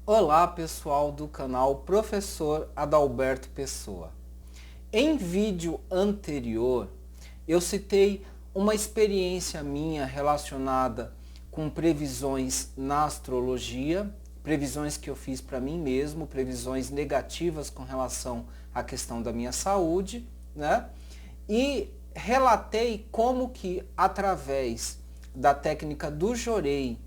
Olá pessoal do canal Professor Adalberto Pessoa. Em vídeo anterior eu citei uma experiência minha relacionada com previsões na astrologia, previsões que eu fiz para mim mesmo, previsões negativas com relação à questão da minha saúde, né? E relatei como que através da técnica do Jorei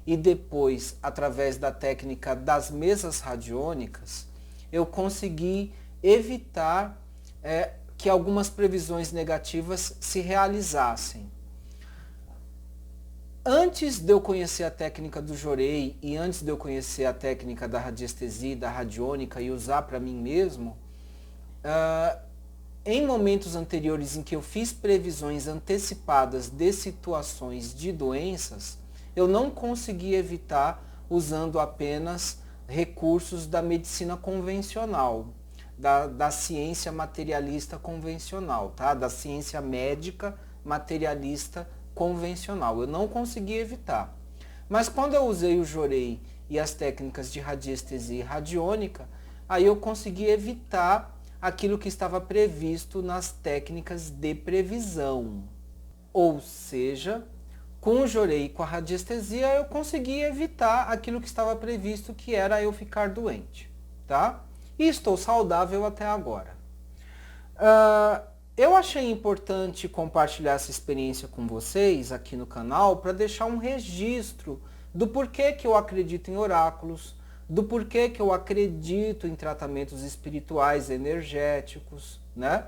e depois através da técnica das mesas radiônicas, eu consegui evitar que algumas previsões negativas se realizassem. Antes de eu conhecer a técnica do Jorei e antes de eu conhecer a técnica da radiestesia, da radiônica e usar para mim mesmo, em momentos anteriores em que eu fiz previsões antecipadas de situações de doenças, eu não consegui evitar usando apenas recursos da medicina convencional, da ciência materialista convencional, tá? Da ciência médica materialista convencional. Eu não consegui evitar. Mas quando eu usei o Jorei e as técnicas de radiestesia e radiônica, aí eu consegui evitar aquilo que estava previsto nas técnicas de previsão. Ou seja, com o Jorei e com a radiestesia eu consegui evitar aquilo que estava previsto, que era eu ficar doente, tá? E estou saudável até agora. Eu achei importante compartilhar essa experiência com vocês aqui no canal para deixar um registro do porquê que eu acredito em oráculos, do porquê que eu acredito em tratamentos espirituais, energéticos, né?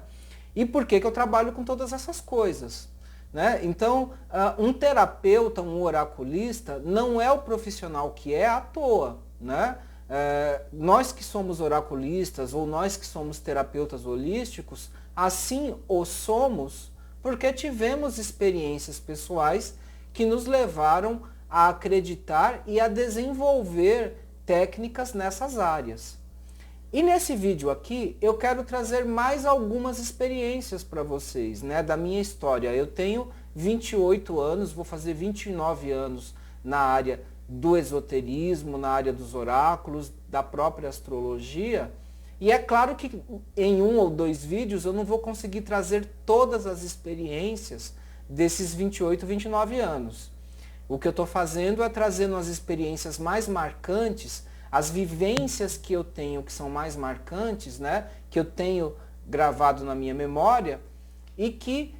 E porquê que eu trabalho com todas essas coisas, né? Então, um terapeuta, um oraculista, não é o profissional que é à toa, né? Nós que somos oraculistas ou nós que somos terapeutas holísticos, assim o somos porque tivemos experiências pessoais que nos levaram a acreditar e a desenvolver técnicas nessas áreas. E nesse vídeo aqui eu quero trazer mais algumas experiências para vocês, né, da minha história. Eu tenho 28 anos, vou fazer 29 anos na área do esoterismo, na área dos oráculos, da própria astrologia. E é claro que em um ou dois vídeos eu não vou conseguir trazer todas as experiências desses 28, 29 anos. O que eu estou fazendo é trazendo as experiências mais marcantes, as vivências que eu tenho que são mais marcantes, né? Que eu tenho gravado na minha memória e que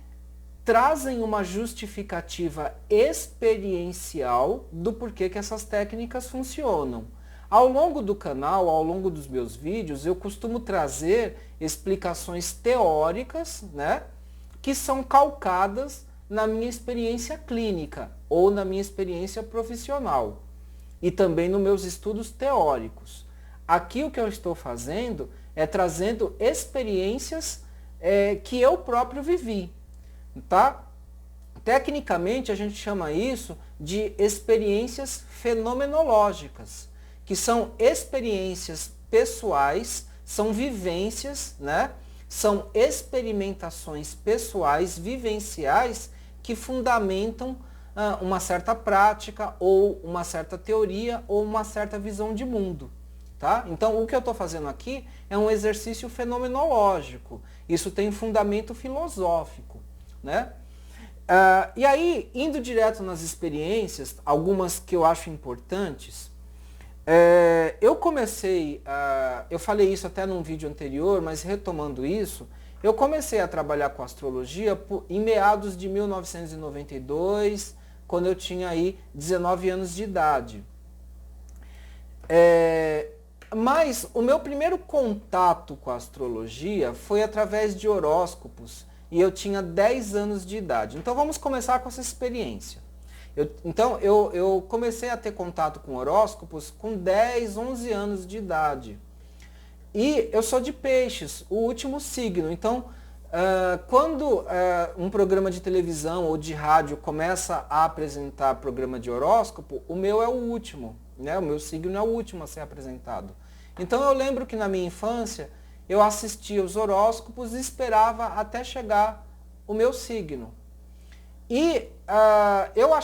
trazem uma justificativa experiencial do porquê que essas técnicas funcionam. Ao longo do canal, ao longo dos meus vídeos, eu costumo trazer explicações teóricas, né? Que são calcadas na minha experiência clínica ou na minha experiência profissional e também nos meus estudos teóricos. Aqui o que eu estou fazendo é trazendo experiências que eu próprio vivi, tá? Tecnicamente a gente chama isso de experiências fenomenológicas, que são experiências pessoais, são vivências, né? São experimentações pessoais, vivenciais, que fundamentam uma certa prática, ou uma certa teoria, ou uma certa visão de mundo. Tá? Então, o que eu estou fazendo aqui é um exercício fenomenológico. Isso tem fundamento filosófico. Né? E aí, indo direto nas experiências, algumas que eu acho importantes, eu comecei, eu falei isso até num vídeo anterior, mas retomando isso, eu comecei a trabalhar com astrologia em meados de 1992, quando eu tinha aí 19 anos de idade. Mas o meu primeiro contato com a astrologia foi através de horóscopos, e eu tinha 10 anos de idade. Então vamos começar com essa experiência. Eu comecei a ter contato com horóscopos com 10, 11 anos de idade. E eu sou de peixes, o último signo. Então, quando um programa de televisão ou de rádio começa a apresentar programa de horóscopo, o meu é o último, né? O meu signo é o último a ser apresentado. Então eu lembro que na minha infância eu assistia os horóscopos e esperava até chegar o meu signo. E eu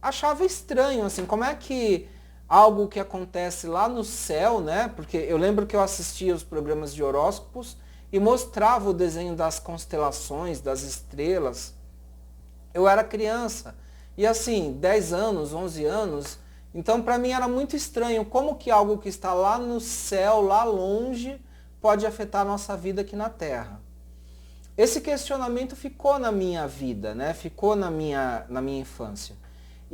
achava estranho, assim, como é que algo que acontece lá no céu, né? Porque eu lembro que eu assistia os programas de horóscopos e mostrava o desenho das constelações, das estrelas. Eu era criança e assim, 10 anos, 11 anos, então para mim era muito estranho como que algo que está lá no céu, lá longe, pode afetar a nossa vida aqui na Terra. Esse questionamento ficou na minha vida, né? Ficou na minha infância.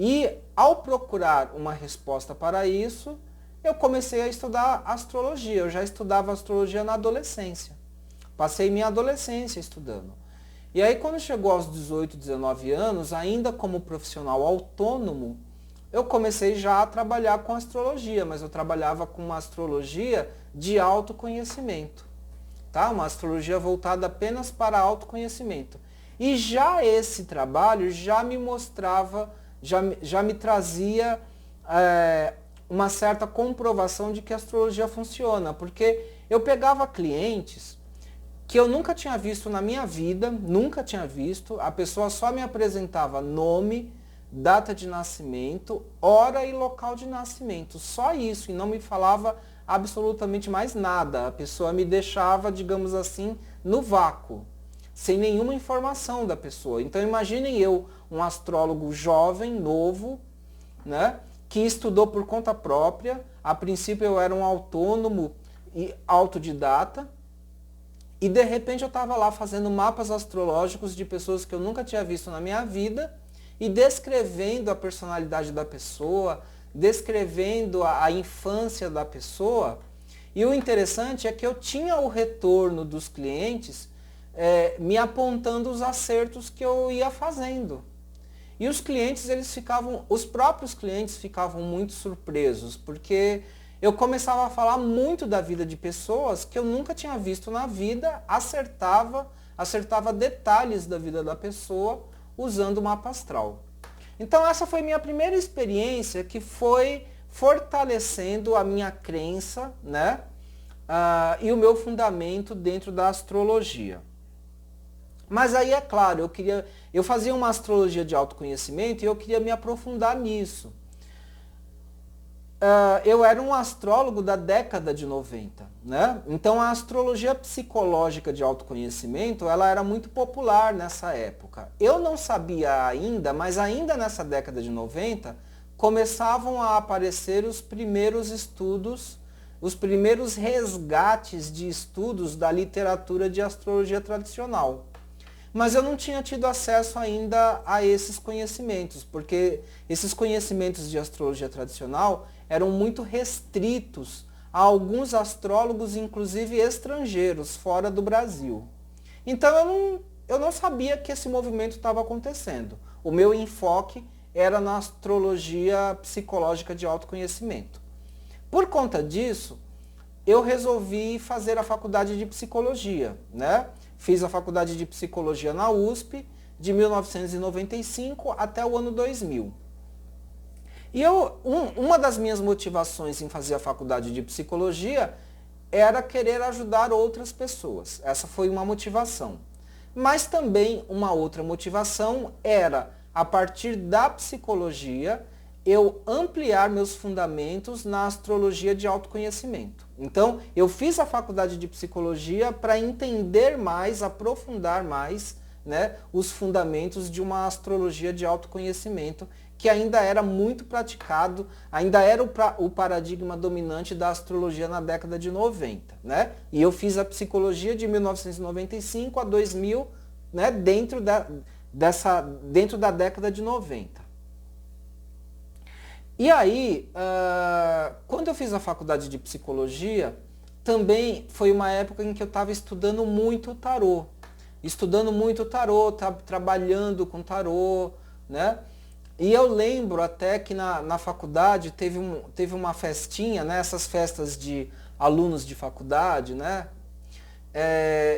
E ao procurar uma resposta para isso, eu comecei a estudar astrologia. Eu já estudava astrologia na adolescência. Passei minha adolescência estudando. E aí quando chegou aos 18, 19 anos, ainda como profissional autônomo, eu comecei já a trabalhar com astrologia, mas eu trabalhava com uma astrologia de autoconhecimento. Tá? Uma astrologia voltada apenas para autoconhecimento. E já esse trabalho já me mostrava, já me trazia uma certa comprovação de que a astrologia funciona, porque eu pegava clientes que eu nunca tinha visto na minha vida, nunca tinha visto, a pessoa só me apresentava nome, data de nascimento, hora e local de nascimento, só isso, e não me falava absolutamente mais nada. A pessoa me deixava, digamos assim, no vácuo, sem nenhuma informação da pessoa. Então imaginem eu, um astrólogo jovem, novo, né, que estudou por conta própria. A princípio eu era um autônomo e autodidata, e de repente eu estava lá fazendo mapas astrológicos de pessoas que eu nunca tinha visto na minha vida e descrevendo a personalidade da pessoa, descrevendo a infância da pessoa. E o interessante é que eu tinha o retorno dos clientes me apontando os acertos que eu ia fazendo. E os clientes, os próprios clientes ficavam muito surpresos, porque eu começava a falar muito da vida de pessoas que eu nunca tinha visto na vida, acertava detalhes da vida da pessoa usando o mapa astral. Então essa foi minha primeira experiência, que foi fortalecendo a minha crença, né? E o meu fundamento dentro da astrologia. Mas aí é claro, eu fazia uma astrologia de autoconhecimento e eu queria me aprofundar nisso. Eu era um astrólogo da década de 90, né? Então a astrologia psicológica de autoconhecimento, ela era muito popular nessa época. Eu não sabia ainda, mas ainda nessa década de 90, começavam a aparecer os primeiros estudos, os primeiros resgates de estudos da literatura de astrologia tradicional. Mas eu não tinha tido acesso ainda a esses conhecimentos, porque esses conhecimentos de astrologia tradicional eram muito restritos a alguns astrólogos, inclusive estrangeiros, fora do Brasil. Então eu não sabia que esse movimento estava acontecendo. O meu enfoque era na astrologia psicológica de autoconhecimento. Por conta disso, eu resolvi fazer a faculdade de psicologia, né? Fiz a faculdade de psicologia na USP de 1995 até o ano 2000. E uma das minhas motivações em fazer a faculdade de psicologia era querer ajudar outras pessoas. Essa foi uma motivação. Mas também uma outra motivação era, a partir da psicologia, eu ampliar meus fundamentos na astrologia de autoconhecimento. Então, eu fiz a faculdade de psicologia para entender mais, aprofundar mais, né, os fundamentos de uma astrologia de autoconhecimento, que ainda era muito praticado, ainda era o paradigma dominante da astrologia na década de 90. Né? E eu fiz a psicologia de 1995 a 2000, né, dentro da década de 90. E aí, quando eu fiz a faculdade de psicologia, também foi uma época em que eu estava estudando muito o tarô. Trabalhando com tarô, né? E eu lembro até que na faculdade teve uma festinha, né? Essas festas de alunos de faculdade, né?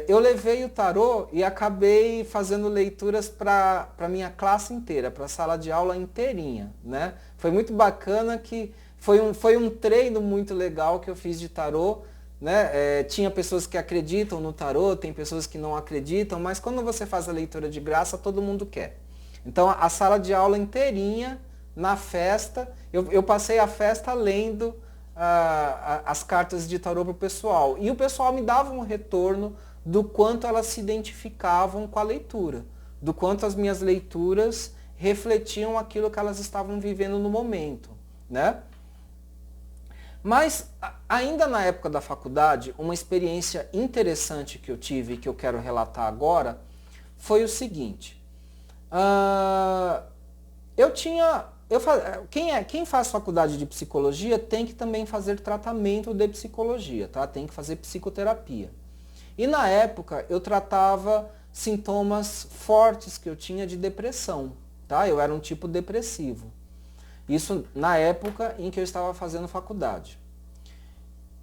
Eu levei o tarô e acabei fazendo leituras para a minha classe inteira, para a sala de aula inteirinha, né? Foi muito bacana, que foi um treino muito legal que eu fiz de tarô, né? Tinha pessoas que acreditam no tarô, tem pessoas que não acreditam, mas quando você faz a leitura de graça, todo mundo quer. Então a sala de aula inteirinha, na festa, eu passei a festa lendo as cartas de tarô para o pessoal. E o pessoal me dava um retorno do quanto elas se identificavam com a leitura, do quanto as minhas leituras refletiam aquilo que elas estavam vivendo no momento, né? Mas ainda na época da faculdade, uma experiência interessante que eu tive e que eu quero relatar agora foi o seguinte. Quem faz faculdade de psicologia tem que também fazer tratamento de psicologia, tá? Tem que fazer psicoterapia. E na época eu tratava sintomas fortes que eu tinha de depressão, tá? Eu era um tipo depressivo. Isso na época em que eu estava fazendo faculdade.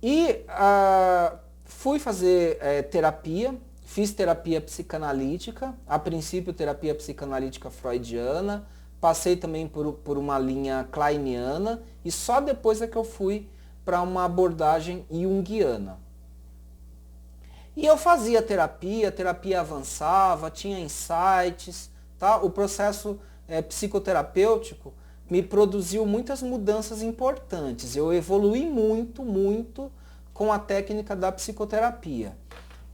E fui fazer terapia, fiz terapia psicanalítica, a princípio terapia psicanalítica freudiana, passei também por uma linha kleiniana e só depois é que eu fui para uma abordagem junguiana. E eu fazia terapia, a terapia avançava, tinha insights, tá? O processo psicoterapêutico me produziu muitas mudanças importantes. Eu evolui muito com a técnica da psicoterapia.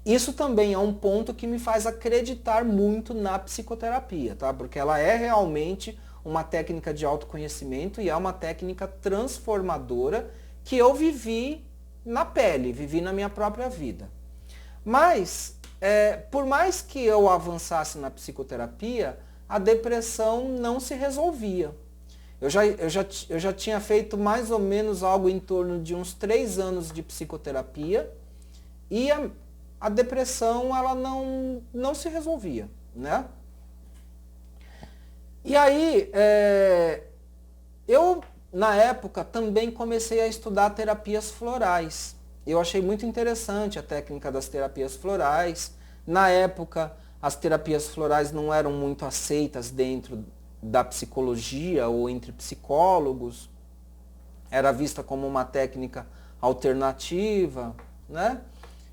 Isso também é um ponto que me faz acreditar muito na psicoterapia, tá? Porque ela é realmente uma técnica de autoconhecimento e é uma técnica transformadora que eu vivi na pele, vivi na minha própria vida. Mas, por mais que eu avançasse na psicoterapia, a depressão não se resolvia. Eu já tinha feito mais ou menos algo em torno de uns 3 anos de psicoterapia e a depressão ela não se resolvia, né? E aí, eu na época também comecei a estudar terapias florais. Eu achei muito interessante a técnica das terapias florais. Na época, as terapias florais não eram muito aceitas dentro da psicologia ou entre psicólogos. Era vista como uma técnica alternativa, né?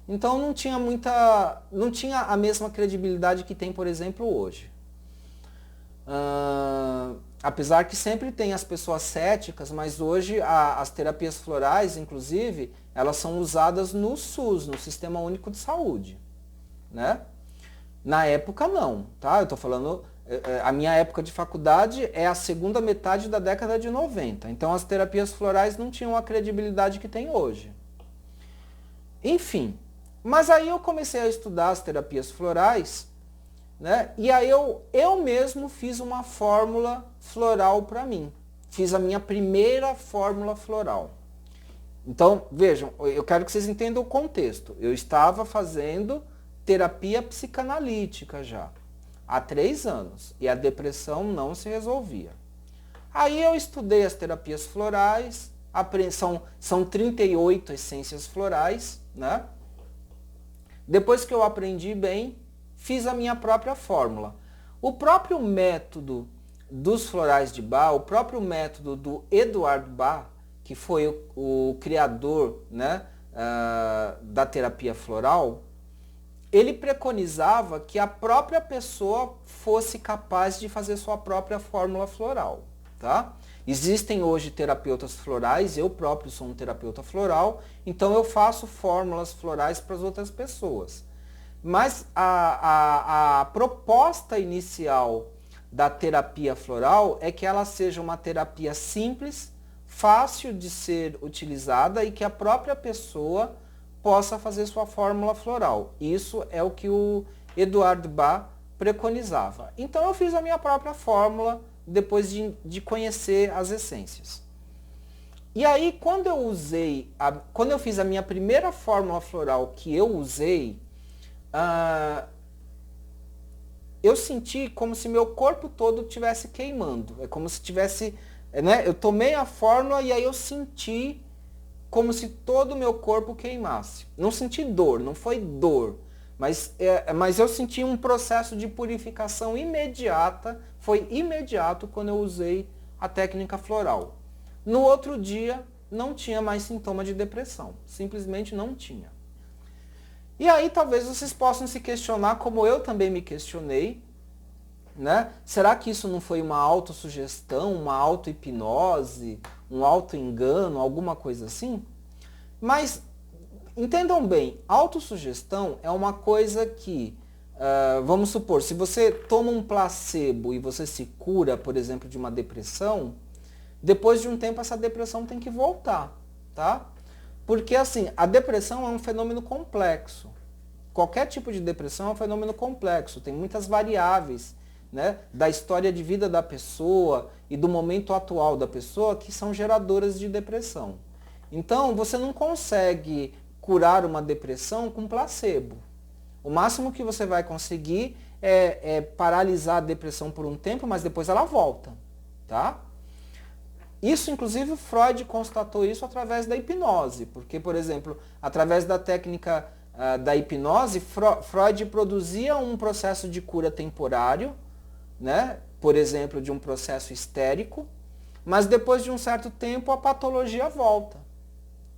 Então não tinha a mesma credibilidade que tem, por exemplo, hoje. Apesar que sempre tem as pessoas céticas, mas hoje as terapias florais, inclusive, elas são usadas no SUS, no Sistema Único de Saúde, né? Na época não, tá? Eu estou falando, a minha época de faculdade é a segunda metade da década de 90, então as terapias florais não tinham a credibilidade que tem hoje. Enfim, mas aí eu comecei a estudar as terapias florais, né? E aí eu mesmo fiz uma fórmula floral para mim. Fiz a minha primeira fórmula floral. Então, vejam, eu quero que vocês entendam o contexto. Eu estava fazendo terapia psicanalítica já, há 3 anos, e a depressão não se resolvia. Aí eu estudei as terapias florais, são 38 essências florais, né? Depois que eu aprendi bem, fiz a minha própria fórmula. O próprio método dos florais de Bach, o próprio método do Eduard Bach, que foi o criador, né, da terapia floral, ele preconizava que a própria pessoa fosse capaz de fazer sua própria fórmula floral, tá? Existem hoje terapeutas florais, eu próprio sou um terapeuta floral, então eu faço fórmulas florais para as outras pessoas. Mas a proposta inicial da terapia floral é que ela seja uma terapia simples, fácil de ser utilizada e que a própria pessoa possa fazer sua fórmula floral. Isso é o que o Eduard Bach preconizava. Então eu fiz a minha própria fórmula depois de conhecer as essências. E aí quando eu fiz a minha primeira fórmula floral que eu usei, eu senti como se meu corpo todo estivesse queimando. É como se tivesse, né? Eu tomei a fórmula e aí eu senti como se todo o meu corpo queimasse. Não senti dor, não foi dor, mas eu senti um processo de purificação imediata, foi imediato quando eu usei a técnica floral. No outro dia, não tinha mais sintoma de depressão, simplesmente não tinha. E aí talvez vocês possam se questionar, como eu também me questionei, né? Será que isso não foi uma autossugestão, uma auto-hipnose, um auto-engano, alguma coisa assim? Mas entendam bem, autossugestão é uma coisa que, vamos supor, se você toma um placebo e você se cura, por exemplo, de uma depressão, depois de um tempo essa depressão tem que voltar, tá? Porque assim, a depressão é um fenômeno complexo. Qualquer tipo de depressão é um fenômeno complexo, tem muitas variáveis, né, da história de vida da pessoa e do momento atual da pessoa que são geradoras de depressão. Então, você não consegue curar uma depressão com placebo. O máximo que você vai conseguir é paralisar a depressão por um tempo, mas depois ela volta, tá? Isso, inclusive, Freud constatou isso através da hipnose, porque, por exemplo, através da técnica da hipnose, Freud produzia um processo de cura temporário, né? Por exemplo, de um processo histérico, mas depois de um certo tempo a patologia volta,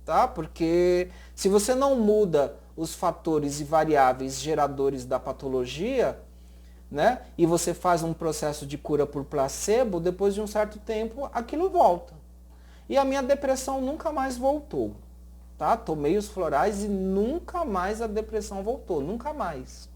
tá? Porque se você não muda os fatores e variáveis geradores da patologia, né? E você faz um processo de cura por placebo, depois de um certo tempo aquilo volta. E a minha depressão nunca mais voltou, tá? Tomei os florais e nunca mais a depressão voltou, nunca mais.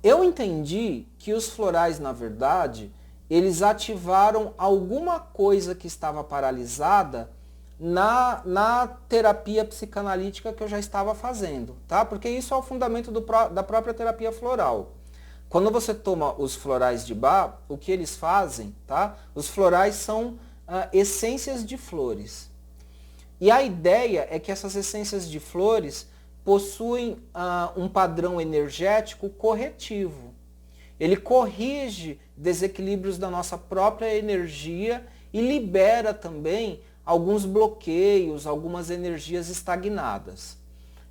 Eu entendi que os florais, na verdade, eles ativaram alguma coisa que estava paralisada na terapia psicanalítica que eu já estava fazendo, tá? Porque isso é o fundamento da própria terapia floral. Quando você toma os florais de Bach, o que eles fazem, tá? Os florais são essências de flores. E a ideia é que essas essências de flores possuem um padrão energético corretivo. Ele corrige desequilíbrios da nossa própria energia e libera também alguns bloqueios, algumas energias estagnadas.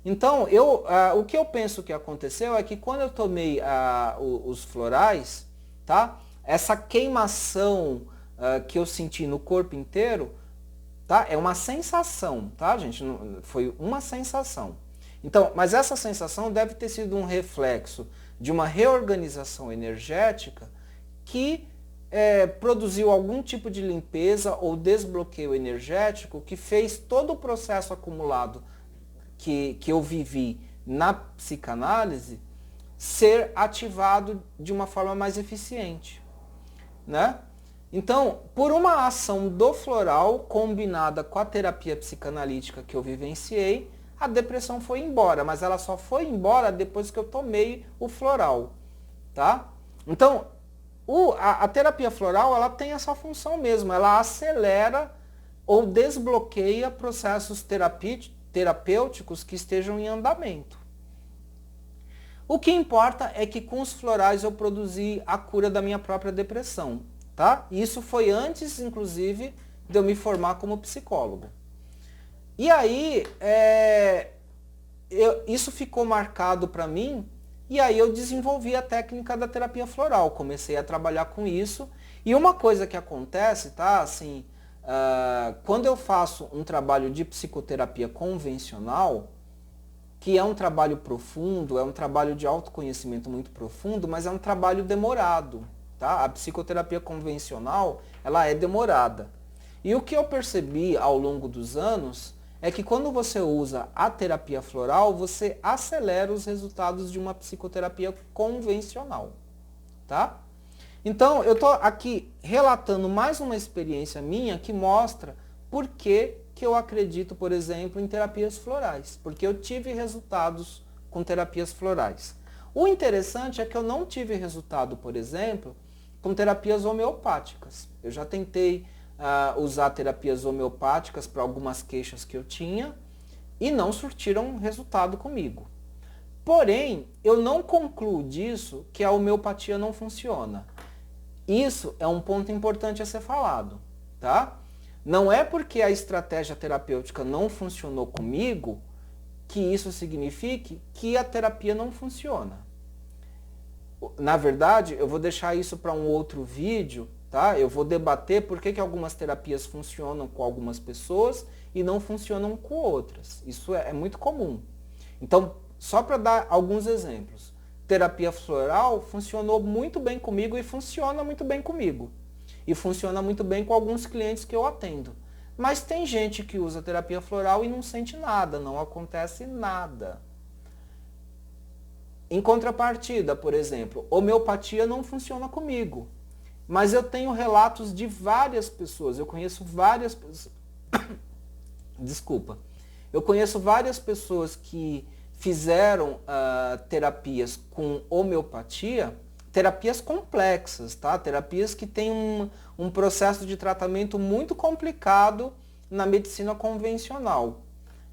Então, o que eu penso que aconteceu é que quando eu tomei os florais, tá? Essa queimação que eu senti no corpo inteiro, tá? É uma sensação, tá, gente? Foi uma sensação. Então, mas essa sensação deve ter sido um reflexo de uma reorganização energética que produziu algum tipo de limpeza ou desbloqueio energético que fez todo o processo acumulado que eu vivi na psicanálise ser ativado de uma forma mais eficiente, né? Então, por uma ação do floral combinada com a terapia psicanalítica que eu vivenciei, a depressão foi embora, mas ela só foi embora depois que eu tomei o floral, tá? Então, a terapia floral, ela tem essa função mesmo, ela acelera ou desbloqueia processos terapêuticos que estejam em andamento. O que importa é que com os florais eu produzi a cura da minha própria depressão, tá? Isso foi antes, inclusive, de eu me formar como psicólogo. E aí, isso ficou marcado para mim, e aí eu desenvolvi a técnica da terapia floral, comecei a trabalhar com isso, e uma coisa que acontece, tá, assim, quando eu faço um trabalho de psicoterapia convencional, que é um trabalho profundo, é um trabalho de autoconhecimento muito profundo, mas é um trabalho demorado, tá? A psicoterapia convencional, ela é demorada. E o que eu percebi ao longo dos anos é que quando você usa a terapia floral, você acelera os resultados de uma psicoterapia convencional, tá? Então, eu estou aqui relatando mais uma experiência minha que mostra por que eu acredito, por exemplo, em terapias florais. Porque eu tive resultados com terapias florais. O interessante é que eu não tive resultado, por exemplo, com terapias homeopáticas. Eu já tentei usar terapias homeopáticas para algumas queixas que eu tinha e não surtiram resultado comigo. Porém, eu não concluo disso que a homeopatia não funciona. Isso é um ponto importante a ser falado, tá? Não é porque a estratégia terapêutica não funcionou comigo que isso signifique que a terapia não funciona. Na verdade, eu vou deixar isso para um outro vídeo, tá? Eu vou debater por que algumas terapias funcionam com algumas pessoas e não funcionam com outras. Isso é muito comum. Então, só para dar alguns exemplos. terapia floral funcionou muito bem comigo e funciona muito bem comigo. E funciona muito bem com alguns clientes que eu atendo. Mas tem gente que usa terapia floral e não sente nada, não acontece nada. Em contrapartida, por exemplo, homeopatia não funciona comigo. Mas eu tenho relatos de várias pessoas, eu conheço várias pessoas. Desculpa. Eu conheço várias pessoas que fizeram terapias com homeopatia, terapias complexas, tá? Terapias que têm um processo de tratamento muito complicado na medicina convencional.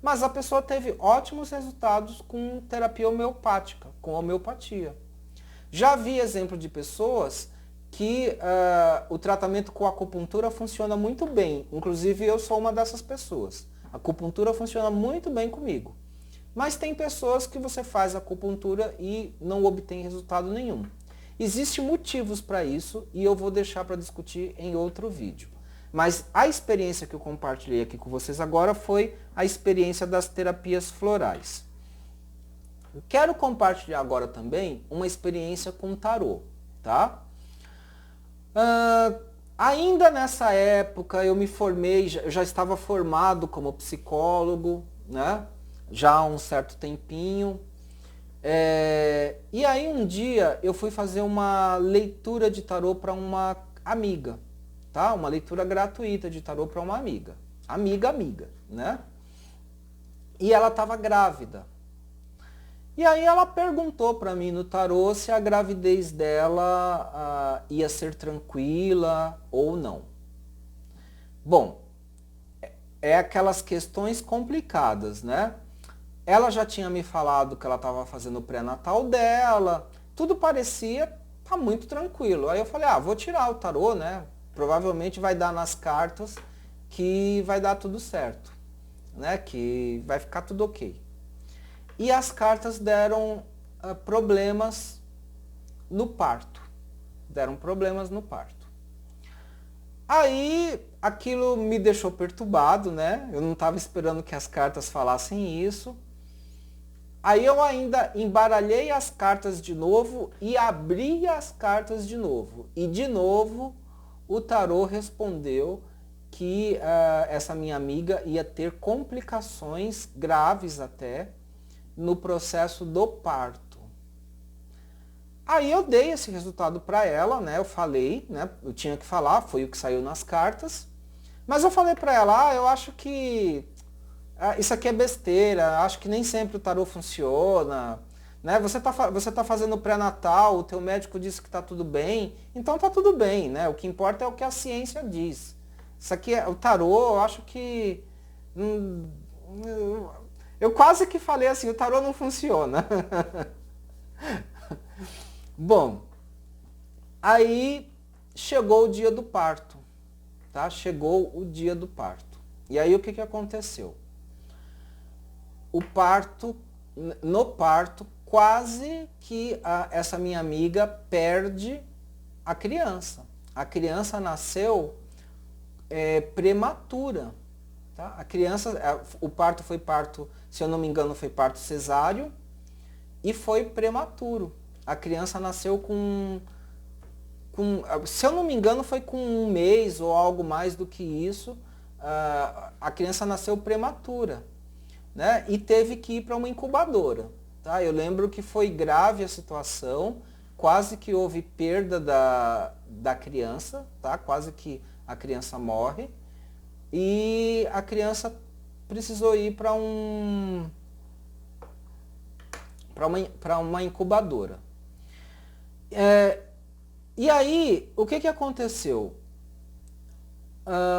Mas a pessoa teve ótimos resultados com terapia homeopática, com homeopatia. Já vi exemplo de pessoas que o tratamento com acupuntura funciona muito bem. Inclusive eu sou uma dessas pessoas. A acupuntura funciona muito bem comigo. Mas tem pessoas que você faz acupuntura e não obtém resultado nenhum. Existem motivos para isso e eu vou deixar para discutir em outro vídeo. Mas a experiência que eu compartilhei aqui com vocês agora foi a experiência das terapias florais. Eu quero compartilhar agora também uma experiência com tarô, tá? Ainda nessa época eu me formei, eu já estava formado como psicólogo, né? Já há um certo tempinho. E aí um dia eu fui fazer uma leitura de tarô para uma amiga, tá? Uma leitura gratuita de tarô para uma amiga. Amiga, né? E ela estava grávida. E aí ela perguntou para mim no tarô se a gravidez dela ia ser tranquila ou não. Bom, é aquelas questões complicadas, né? Ela já tinha me falado que ela estava fazendo o pré-natal dela, tudo parecia tá muito tranquilo. Aí eu falei, vou tirar o tarô, né? Provavelmente vai dar nas cartas que vai dar tudo certo, né? Que vai ficar tudo ok. E as cartas deram problemas no parto. Deram problemas no parto. Aí aquilo me deixou perturbado, né? Eu não estava esperando que as cartas falassem isso. Aí eu ainda embaralhei as cartas de novo e abri as cartas de novo. E de novo o tarô respondeu que essa minha amiga ia ter complicações graves até no processo do parto. Aí eu dei esse resultado para ela, né? Eu falei, né? Eu tinha que falar, foi o que saiu nas cartas. Mas eu falei para ela, eu acho que isso aqui é besteira, acho que nem sempre o tarô funciona, né? Você tá fazendo pré-natal, o teu médico disse que tá tudo bem, então tá tudo bem, né? O que importa é o que a ciência diz. Isso aqui o tarô, eu acho que eu quase que falei assim, o tarô não funciona. Bom, aí chegou o dia do parto, tá? Chegou o dia do parto. E aí o que aconteceu? No parto, quase que essa minha amiga perde a criança. A criança nasceu prematura. Tá? A criança, o parto foi parto, se eu não me engano, foi parto cesáreo e foi prematuro. A criança nasceu se eu não me engano, foi com 1 mês ou algo mais do que isso. A criança nasceu prematura, né? E teve que ir para uma incubadora. Tá? Eu lembro que foi grave a situação, quase que houve perda da criança, tá? Quase que a criança morre. E a criança precisou ir para uma incubadora. E aí, o que aconteceu?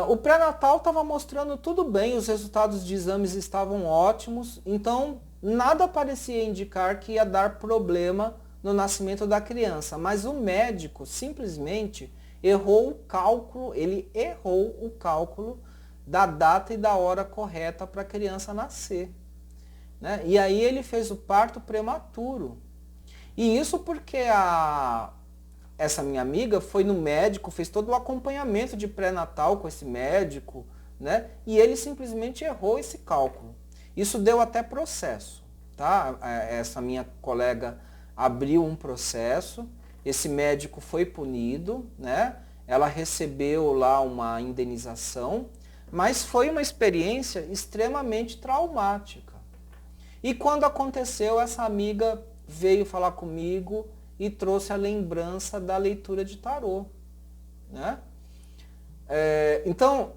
O pré-natal estava mostrando tudo bem, os resultados de exames estavam ótimos, então nada parecia indicar que ia dar problema no nascimento da criança. Mas o médico simplesmente errou o cálculo, ele errou o cálculo da data e da hora correta para a criança nascer. Né? E aí ele fez o parto prematuro. E isso porque essa minha amiga foi no médico, fez todo o acompanhamento de pré-natal com esse médico, né? E ele simplesmente errou esse cálculo. Isso deu até processo. Tá? Essa minha colega abriu um processo, esse médico foi punido, né? Ela recebeu lá uma indenização, mas foi uma experiência extremamente traumática. E quando aconteceu, essa amiga veio falar comigo e trouxe a lembrança da leitura de tarô, né? Então,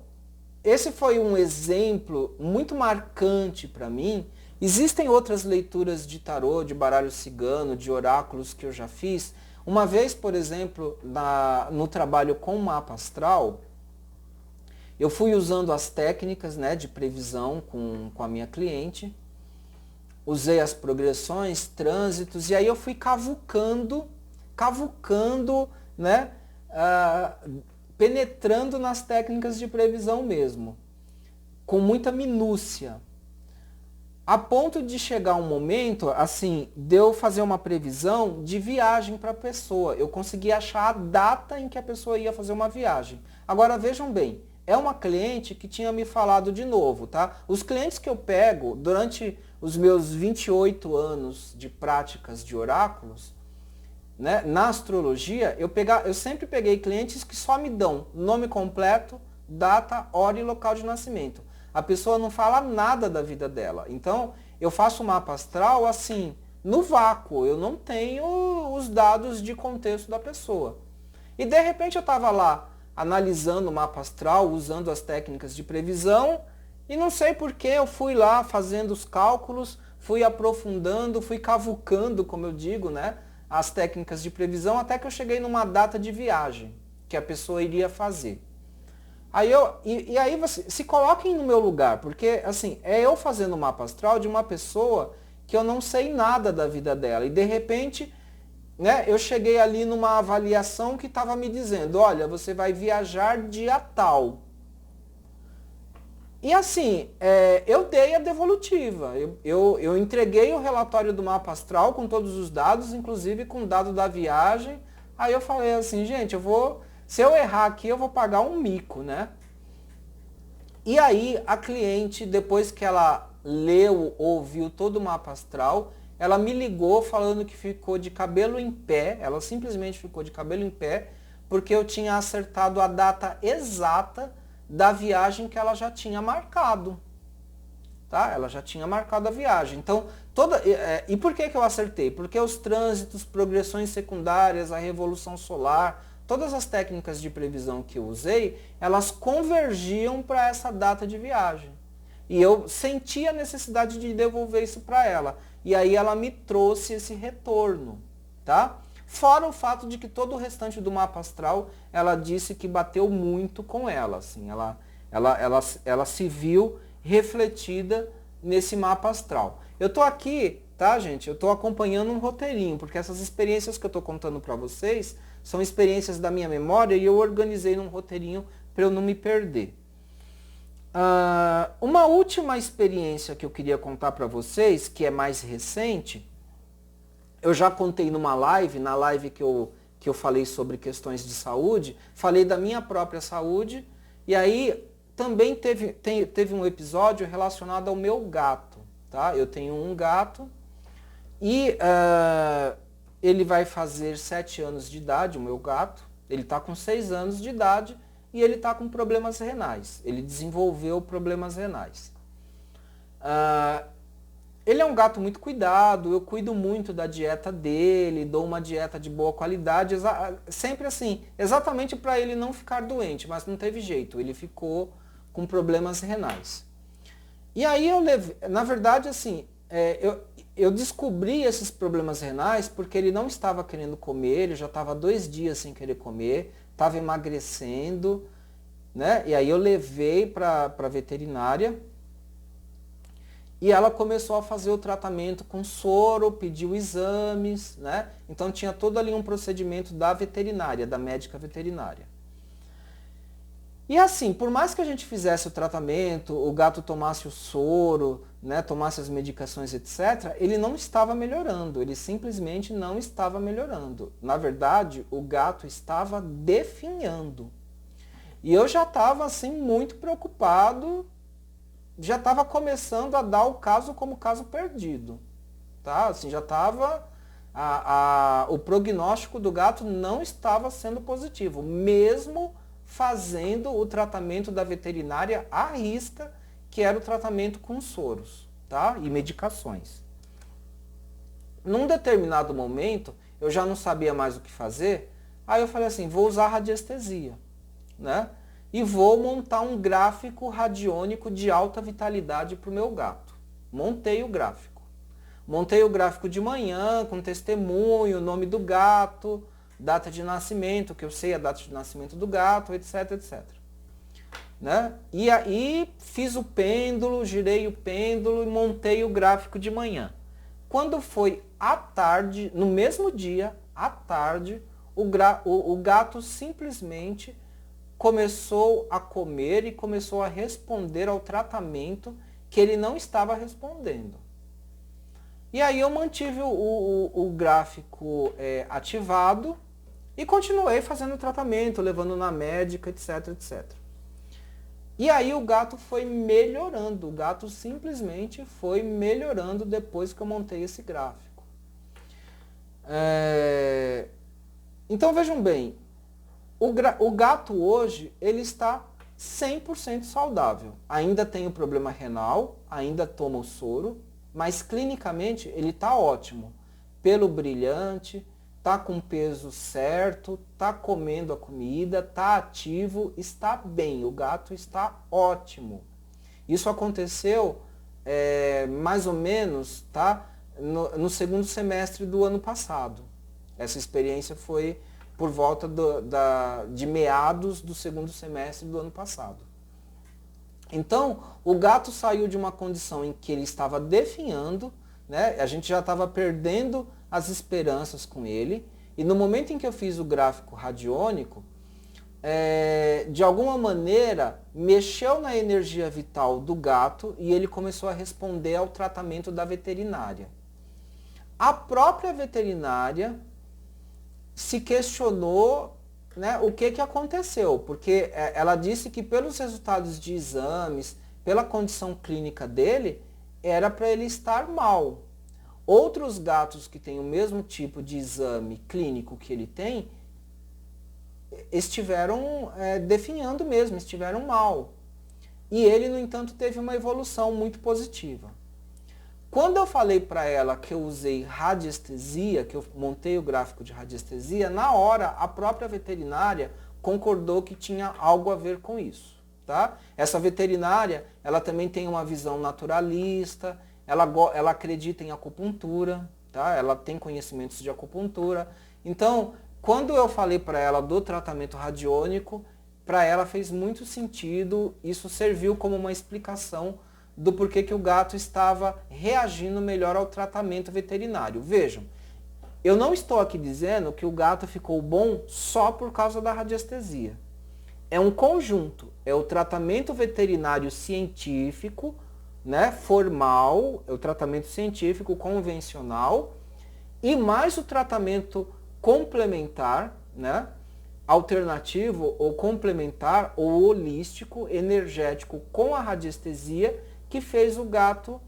esse foi um exemplo muito marcante para mim. Existem outras leituras de tarô, de baralho cigano, de oráculos que eu já fiz. Uma vez, por exemplo, no trabalho com mapa astral, eu fui usando as técnicas, né, de previsão com a minha cliente, usei as progressões, trânsitos, e aí eu fui cavucando, né, penetrando nas técnicas de previsão mesmo, com muita minúcia. A ponto de chegar um momento, assim, de eu fazer uma previsão de viagem para a pessoa. Eu consegui achar a data em que a pessoa ia fazer uma viagem. Agora vejam bem, é uma cliente que tinha me falado de novo, tá? Os clientes que eu pego durante os meus 28 anos de práticas de oráculos, né, na astrologia, eu sempre peguei clientes que só me dão nome completo, data, hora e local de nascimento. A pessoa não fala nada da vida dela. Então, eu faço o mapa astral assim, no vácuo. Eu não tenho os dados de contexto da pessoa. E de repente eu estava lá analisando o mapa astral, usando as técnicas de previsão, e não sei por que eu fui lá fazendo os cálculos, fui aprofundando, fui cavucando, como eu digo, né, as técnicas de previsão, até que eu cheguei numa data de viagem que a pessoa iria fazer. Aí aí você se coloquem no meu lugar, porque assim, é eu fazendo o mapa astral de uma pessoa que eu não sei nada da vida dela. E de repente, né, eu cheguei ali numa avaliação que estava me dizendo, olha, você vai viajar dia tal. E assim, eu dei a devolutiva. Eu entreguei o relatório do mapa astral com todos os dados, inclusive com o dado da viagem. Aí eu falei assim, gente, se eu errar aqui, eu vou pagar um mico, né? E aí, a cliente, depois que ela leu, ouviu todo o mapa astral, ela me ligou falando que ficou de cabelo em pé, ela simplesmente ficou de cabelo em pé, porque eu tinha acertado a data exata da viagem que ela já tinha marcado. Tá? Ela já tinha marcado a viagem. Então, e por que eu acertei? Porque os trânsitos, progressões secundárias, a revolução solar, todas as técnicas de previsão que eu usei, elas convergiam para essa data de viagem. E eu senti a necessidade de devolver isso para ela. E aí ela me trouxe esse retorno, tá? Fora o fato de que todo o restante do mapa astral, ela disse que bateu muito com ela. Assim, ela se viu refletida nesse mapa astral. Eu tô aqui, tá, gente? Eu tô acompanhando um roteirinho, porque essas experiências que eu tô contando para vocês são experiências da minha memória e eu organizei num roteirinho para eu não me perder. Uma última experiência que eu queria contar para vocês, que é mais recente, eu já contei numa live, na live que eu falei sobre questões de saúde, falei da minha própria saúde, e aí também teve um episódio relacionado ao meu gato. Tá? Eu tenho um gato e ele vai fazer 7 anos de idade, o meu gato. Ele está com 6 anos de idade e ele está com problemas renais. Ele desenvolveu problemas renais. Ele é um gato muito cuidado, eu cuido muito da dieta dele, dou uma dieta de boa qualidade, sempre assim, exatamente para ele não ficar doente, mas não teve jeito, ele ficou com problemas renais. E aí na verdade assim, eu descobri esses problemas renais porque ele não estava querendo comer, ele já estava 2 dias sem querer comer, estava emagrecendo, né? E aí eu levei para a veterinária e ela começou a fazer o tratamento com soro, pediu exames, né? Então tinha todo ali um procedimento da veterinária, da médica veterinária. E assim, por mais que a gente fizesse o tratamento, o gato tomasse o soro, né, tomasse as medicações, etc., ele não estava melhorando, ele simplesmente não estava melhorando. Na verdade, o gato estava definhando. E eu já estava assim muito preocupado, já estava começando a dar o caso como caso perdido. Tá? Assim, já estava o prognóstico do gato não estava sendo positivo, mesmo fazendo o tratamento da veterinária à risca, que era o tratamento com soros, tá? E medicações. Num determinado momento, eu já não sabia mais o que fazer, aí eu falei assim, vou usar radiestesia, né? E vou montar um gráfico radiônico de alta vitalidade para o meu gato. Montei o gráfico. Montei o gráfico de manhã, com testemunho, nome do gato, data de nascimento, que eu sei a data de nascimento do gato, etc, etc. Né? E aí fiz o pêndulo, girei o pêndulo e montei o gráfico de manhã. Quando foi à tarde, no mesmo dia, à tarde, o gato simplesmente começou a comer e começou a responder ao tratamento que ele não estava respondendo. E aí eu mantive o gráfico ativado e continuei fazendo o tratamento, levando na médica, etc, etc. E aí o gato foi melhorando, o gato simplesmente foi melhorando depois que eu montei esse gráfico. Então vejam bem, o gato hoje, ele está 100% saudável. Ainda tem o problema renal, ainda toma o soro, mas clinicamente ele está ótimo. Pelo brilhante, está com o peso certo, está comendo a comida, está ativo, está bem. O gato está ótimo. Isso aconteceu mais ou menos, tá, no segundo semestre do ano passado. Essa experiência foi por volta de meados do segundo semestre do ano passado. Então, o gato saiu de uma condição em que ele estava definhando, né? A gente já estava perdendo as esperanças com ele, e no momento em que eu fiz o gráfico radiônico, de alguma maneira, mexeu na energia vital do gato e ele começou a responder ao tratamento da veterinária. A própria veterinária se questionou, né, o que aconteceu, porque ela disse que pelos resultados de exames, pela condição clínica dele, era para ele estar mal. Outros gatos que têm o mesmo tipo de exame clínico que ele tem, estiveram definhando mesmo, estiveram mal. E ele, no entanto, teve uma evolução muito positiva. Quando eu falei para ela que eu usei radiestesia, que eu montei o gráfico de radiestesia, na hora a própria veterinária concordou que tinha algo a ver com isso. Tá? Essa veterinária, ela também tem uma visão naturalista, ela acredita em acupuntura, tá? Ela tem conhecimentos de acupuntura. Então, quando eu falei para ela do tratamento radiônico, para ela fez muito sentido, isso serviu como uma explicação do porquê que o gato estava reagindo melhor ao tratamento veterinário. Vejam, eu não estou aqui dizendo que o gato ficou bom só por causa da radiestesia. É um conjunto, é o tratamento veterinário científico, né, formal, é o tratamento científico convencional, e mais o tratamento complementar, né, alternativo ou complementar ou holístico, energético com a radiestesia, que fez o gato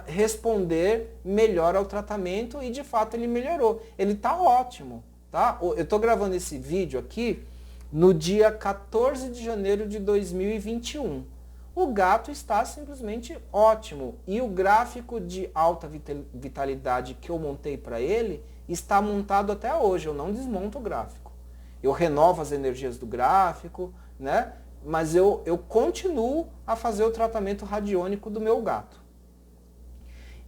responder melhor ao tratamento e de fato ele melhorou. Ele está ótimo. Tá? Eu estou gravando esse vídeo aqui no dia 14 de janeiro de 2021. O gato está simplesmente ótimo. E o gráfico de alta vitalidade que eu montei para ele está montado até hoje. Eu não desmonto o gráfico. Eu renovo as energias do gráfico, né? Mas eu continuo a fazer o tratamento radiônico do meu gato.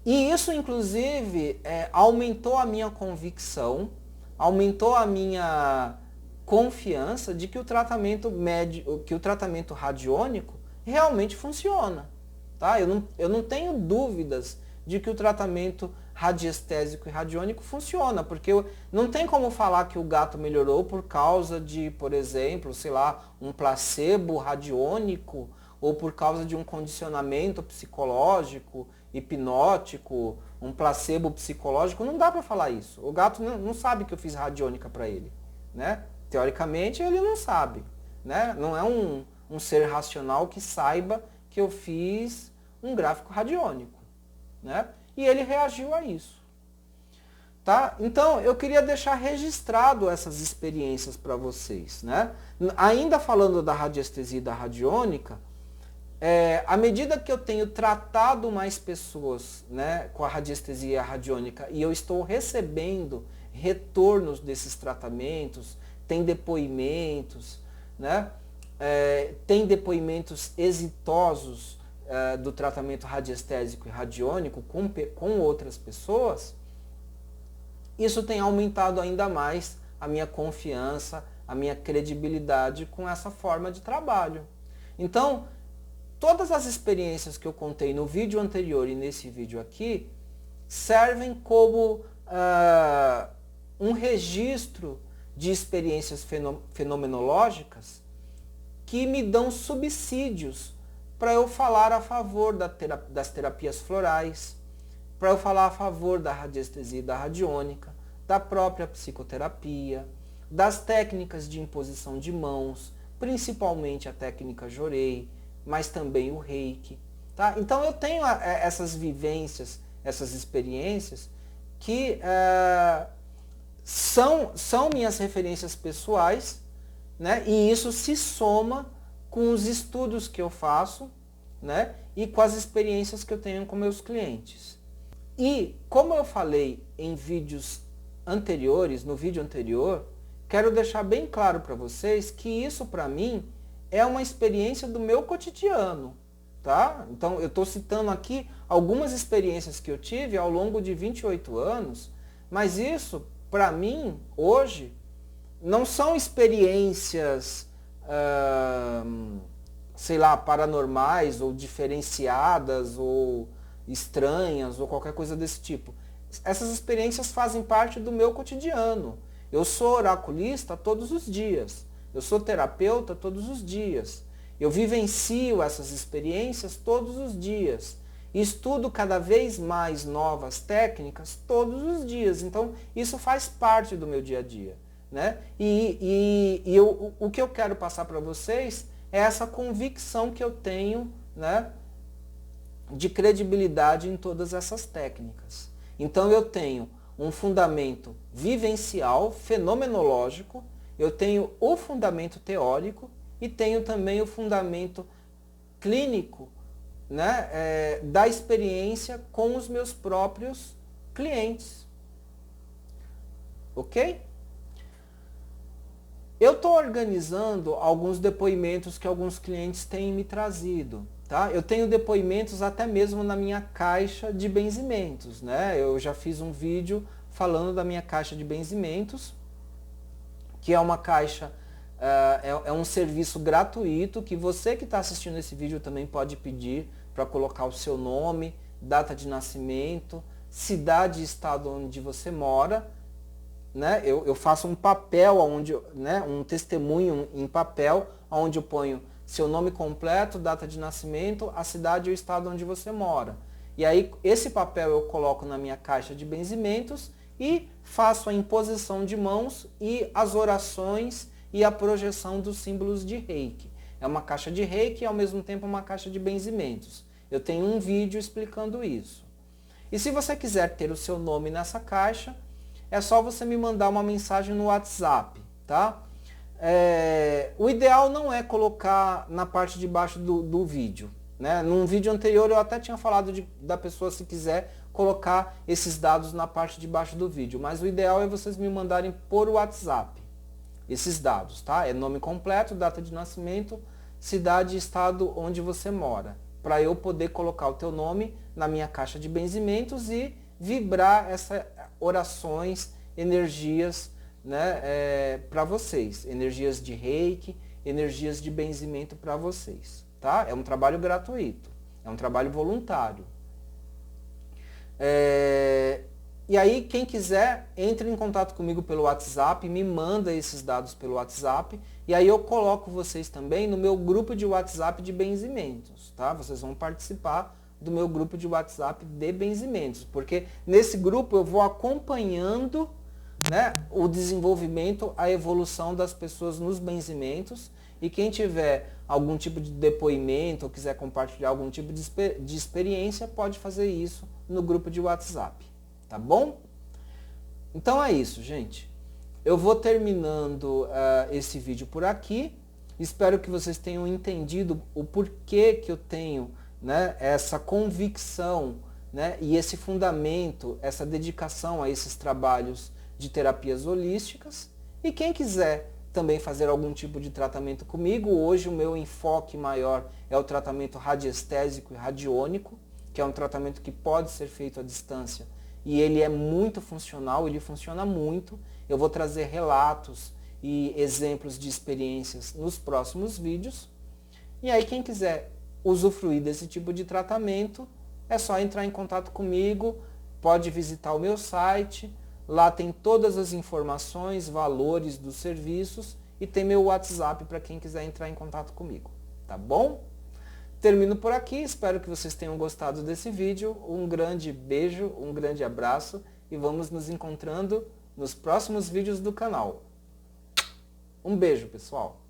E isso, inclusive, aumentou a minha convicção, aumentou a minha confiança de que o tratamento radiônico realmente funciona. Tá? Eu não tenho dúvidas de que o tratamento radiestésico e radiônico funciona, porque não tem como falar que o gato melhorou por causa de, por exemplo, sei lá, um placebo radiônico ou por causa de um condicionamento psicológico, hipnótico, um placebo psicológico. Não dá para falar isso. O gato não sabe que eu fiz radiônica para ele, né? Teoricamente ele não sabe, né? Não é um ser racional que saiba que eu fiz um gráfico radiônico, né? E ele reagiu a isso. Tá? Então, eu queria deixar registrado essas experiências para vocês, né? Ainda falando da radiestesia e da radiônica, à medida que eu tenho tratado mais pessoas, né, com a radiestesia e a radiônica, e eu estou recebendo retornos desses tratamentos, tem depoimentos, né? Tem depoimentos exitosos do tratamento radiestésico e radiônico com outras pessoas, isso tem aumentado ainda mais a minha confiança, a minha credibilidade com essa forma de trabalho. Então, todas as experiências que eu contei no vídeo anterior e nesse vídeo aqui servem como um registro de experiências fenomenológicas que me dão subsídios para eu falar a favor das terapias florais, para eu falar a favor da radiestesia e da radiônica, da própria psicoterapia, das técnicas de imposição de mãos, principalmente a técnica Jorei, mas também o Reiki. Tá? Então eu tenho essas vivências, essas experiências que são minhas referências pessoais, né? E isso se soma com os estudos que eu faço, né? E com as experiências que eu tenho com meus clientes. E como eu falei em vídeos anteriores, no vídeo anterior, quero deixar bem claro para vocês que isso para mim é uma experiência do meu cotidiano, tá? Então eu estou citando aqui algumas experiências que eu tive ao longo de 28 anos, mas isso para mim hoje não são experiências, sei lá, paranormais ou diferenciadas ou estranhas ou qualquer coisa desse tipo. Essas experiências fazem parte do meu cotidiano. Eu sou oraculista todos os dias. Eu sou terapeuta todos os dias. Eu vivencio essas experiências todos os dias. Estudo cada vez mais novas técnicas todos os dias. Então, isso faz parte do meu dia a dia, né? O que eu quero passar para vocês é essa convicção que eu tenho, né, de credibilidade em todas essas técnicas. Então eu tenho um fundamento vivencial, fenomenológico, eu tenho o fundamento teórico e tenho também o fundamento clínico, né, da experiência com os meus próprios clientes. Ok? Eu estou organizando alguns depoimentos que alguns clientes têm me trazido. Tá? Eu tenho depoimentos até mesmo na minha caixa de benzimentos, né? Eu já fiz um vídeo falando da minha caixa de benzimentos, que é uma caixa, é um serviço gratuito que você que está assistindo esse vídeo também pode pedir para colocar o seu nome, data de nascimento, cidade e estado onde você mora, né? Eu faço um papel, né, um testemunho em papel, onde eu ponho seu nome completo, data de nascimento, a cidade e o estado onde você mora. E aí esse papel eu coloco na minha caixa de benzimentos e faço a imposição de mãos e as orações e a projeção dos símbolos de Reiki. É uma caixa de Reiki e ao mesmo tempo uma caixa de benzimentos. Eu tenho um vídeo explicando isso. E se você quiser ter o seu nome nessa caixa, é só você me mandar uma mensagem no WhatsApp, tá? O ideal não é colocar na parte de baixo do vídeo, né? Num vídeo anterior eu até tinha falado da pessoa, se quiser, colocar esses dados na parte de baixo do vídeo, mas o ideal é vocês me mandarem por WhatsApp esses dados, tá? É nome completo, data de nascimento, cidade e estado onde você mora, para eu poder colocar o teu nome na minha caixa de benzimentos e vibrar essas orações, energias, né, para vocês, energias de Reiki, energias de benzimento para vocês, tá? É um trabalho gratuito, é um trabalho voluntário. E aí, quem quiser, entre em contato comigo pelo WhatsApp, me manda esses dados pelo WhatsApp, e aí eu coloco vocês também no meu grupo de WhatsApp de benzimentos, tá? Vocês vão participar do meu grupo de WhatsApp de benzimentos, porque nesse grupo eu vou acompanhando, né, o desenvolvimento, a evolução das pessoas nos benzimentos, e quem tiver algum tipo de depoimento ou quiser compartilhar algum tipo de experiência, pode fazer isso no grupo de WhatsApp, tá bom? Então é isso, gente. Eu vou terminando esse vídeo por aqui. Espero que vocês tenham entendido o porquê que eu tenho, né, essa convicção, né, e esse fundamento, essa dedicação a esses trabalhos de terapias holísticas. E quem quiser também fazer algum tipo de tratamento comigo, hoje o meu enfoque maior é o tratamento radiestésico e radiônico, que é um tratamento que pode ser feito à distância e ele é muito funcional, ele funciona muito. Eu vou trazer relatos e exemplos de experiências nos próximos vídeos. E aí quem quiser usufruir desse tipo de tratamento, é só entrar em contato comigo, pode visitar o meu site, lá tem todas as informações, valores dos serviços e tem meu WhatsApp para quem quiser entrar em contato comigo, tá bom? Termino por aqui, espero que vocês tenham gostado desse vídeo, um grande beijo, um grande abraço e vamos nos encontrando nos próximos vídeos do canal. Um beijo, pessoal!